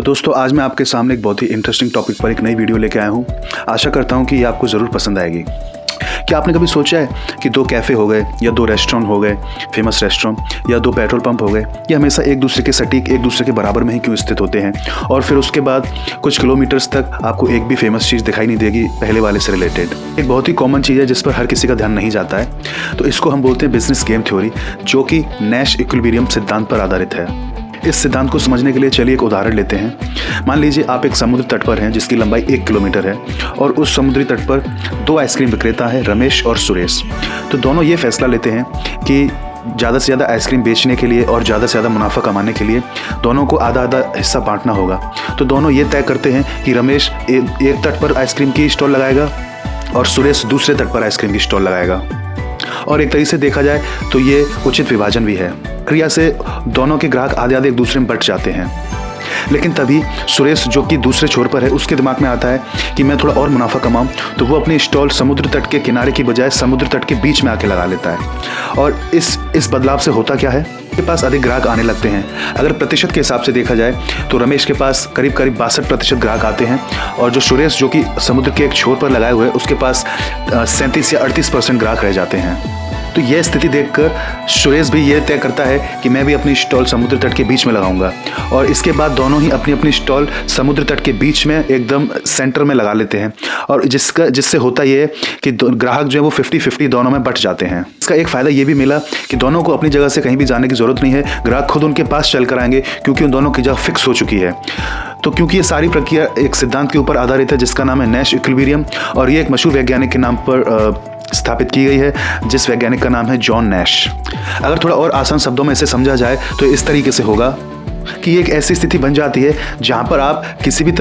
तो दोस्तों आज मैं आपके सामने एक बहुत ही इंटरेस्टिंग टॉपिक पर एक नई वीडियो लेके आया हूँ। आशा करता हूँ कि ये आपको ज़रूर पसंद आएगी। क्या आपने कभी सोचा है कि दो कैफ़े हो गए या दो रेस्टोरेंट हो गए, फेमस रेस्टोरेंट या दो पेट्रोल पंप हो गए, ये हमेशा एक दूसरे के सटीक एक दूसरे के बराबर में ही क्यों स्थित होते हैं और फिर उसके बाद कुछ किलोमीटर्स तक आपको एक भी फेमस चीज़ दिखाई नहीं देगी पहले वाले से रिलेटेड। एक बहुत ही कॉमन चीज़ है जिस पर हर किसी का ध्यान नहीं जाता है। तो इसको हम बोलते हैं बिजनेस गेम थ्योरी, जो कि नैश इक्विलिब्रियम सिद्धांत पर आधारित है। इस सिद्धांत को समझने के लिए चलिए एक उदाहरण लेते हैं। मान लीजिए आप एक समुद्र तट पर हैं जिसकी लंबाई 1 किलोमीटर है और उस समुद्री तट पर दो आइसक्रीम विक्रेता हैं, रमेश और सुरेश। तो दोनों ये फैसला लेते हैं कि ज़्यादा से ज़्यादा आइसक्रीम बेचने के लिए और ज़्यादा से ज़्यादा मुनाफा कमाने के लिए दोनों को आधा आधा हिस्सा बांटना होगा। तो दोनों ये तय करते हैं कि रमेश एक तट पर आइसक्रीम की स्टॉल लगाएगा और सुरेश दूसरे तट पर आइसक्रीम की स्टॉल लगाएगा। और एक तरीके से देखा जाए तो ये उचित विभाजन भी है। क्रिया से दोनों के ग्राहक आधे आधे एक दूसरे में बंट जाते हैं। लेकिन तभी सुरेश, जो कि दूसरे छोर पर है, उसके दिमाग में आता है कि मैं थोड़ा और मुनाफा कमाऊं, तो वो अपनी स्टॉल समुद्र तट के किनारे की बजाय समुद्र तट के बीच में आके लगा लेता है। और इस बदलाव से होता क्या है, के पास अधिक ग्राहक आने लगते हैं। अगर प्रतिशत के हिसाब से देखा जाए तो रमेश के पास करीब 62% ग्राहक आते हैं और जो सुरेश, जो कि समुद्र के एक छोर पर लगाए हुए, उसके पास 37 या 38% ग्राहक रह जाते हैं। तो यह स्थिति देखकर सुरेश भी ये तय करता है कि मैं भी अपनी स्टॉल समुद्र तट के बीच में लगाऊंगा। और इसके बाद दोनों ही अपनी अपनी स्टॉल समुद्र तट के बीच में एकदम सेंटर में लगा लेते हैं। और जिससे होता ये है कि ग्राहक जो है वो 50-50 दोनों में बट जाते हैं। इसका एक फ़ायदा ये भी मिला कि दोनों को अपनी जगह से कहीं भी जाने की ज़रूरत नहीं है। ग्राहक खुद उनके पास चल कर आएंगे क्योंकि उन दोनों की जगह फिक्स हो चुकी है। तो क्योंकि ये सारी प्रक्रिया एक सिद्धांत के ऊपर आधारित है जिसका नाम है नैश इक्विलिब्रियम, और ये एक मशहूर वैज्ञानिक के नाम पर स्थापित की गई है, जिस वैज्ञानिक का नाम है जॉन नैश। अगर थोड़ा और आसान शब्दों में इसे समझा जाए तो इस तरीके से होगा कि एक ऐसी स्थिति बन जाती है जहां पर आप किसी भी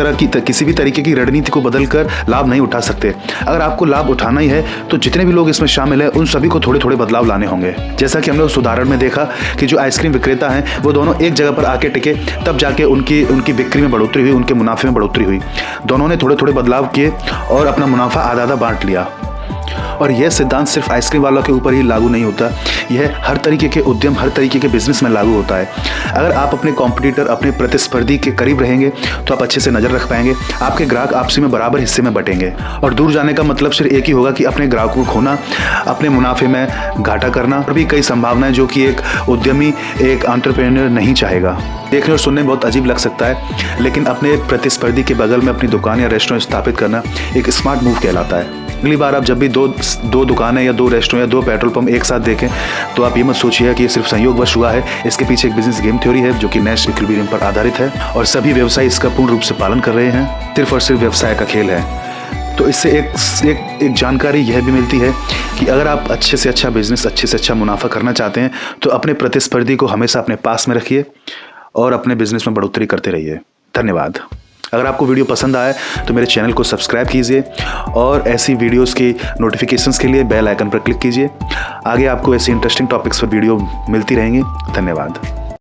तरीके की रणनीति को बदलकर लाभ नहीं उठा सकते। अगर आपको लाभ उठाना ही है तो जितने भी लोग इसमें शामिल हैं उन सभी को थोड़े थोड़े बदलाव लाने होंगे। जैसा कि हमने उस उदाहरण में देखा कि जो आइसक्रीम विक्रेता हैं वो दोनों एक जगह पर आके टिके, तब जाके उनकी बिक्री में बढ़ोतरी हुई, उनके मुनाफे में बढ़ोतरी हुई। दोनों ने थोड़े थोड़े बदलाव किए और अपना मुनाफा आधा आधा बांट लिया। और यह सिद्धांत सिर्फ आइसक्रीम वालों के ऊपर ही लागू नहीं होता, यह हर तरीके के उद्यम, हर तरीके के बिजनेस में लागू होता है। अगर आप अपने कॉम्पिटिटर, अपने प्रतिस्पर्धी के करीब रहेंगे तो आप अच्छे से नज़र रख पाएंगे, आपके ग्राहक आपसी में बराबर हिस्से में बटेंगे। और दूर जाने का मतलब सिर्फ एक ही होगा कि अपने ग्राहकों को खोना, अपने मुनाफे में घाटा करना। और भी कई संभावनाएं जो कि एक उद्यमी, एक एंटरप्रेन्योर नहीं चाहेगा। देखने और सुनने में बहुत अजीब लग सकता है, लेकिन अपने प्रतिस्पर्धी के बगल में अपनी दुकान या रेस्टोरेंट स्थापित करना एक स्मार्ट मूव कहलाता है। अगली बार आप जब भी दो दुकानें या दो रेस्टोरेंट या दो पेट्रोल पंप एक साथ देखें तो आप ये मत सोचिए कि ये सिर्फ संयोगवश हुआ है। इसके पीछे एक बिजनेस गेम थ्योरी है जो कि नैश इक्विलिब्रियम पर आधारित है और सभी व्यवसायी इसका पूर्ण रूप से पालन कर रहे हैं। सिर्फ और सिर्फ व्यवसाय का खेल है। तो इससे एक जानकारी यह भी मिलती है कि अगर आप अच्छे से अच्छा बिजनेस, अच्छे से अच्छा मुनाफा करना चाहते हैं तो अपने प्रतिस्पर्धी को हमेशा अपने पास में रखिए और अपने बिजनेस में बढ़ोतरी करते रहिए। धन्यवाद। अगर आपको वीडियो पसंद आए तो मेरे चैनल को सब्सक्राइब कीजिए और ऐसी वीडियोस की नोटिफिकेशंस के लिए बेल आइकन पर क्लिक कीजिए। आगे आपको ऐसी इंटरेस्टिंग टॉपिक्स पर वीडियो मिलती रहेंगी। धन्यवाद।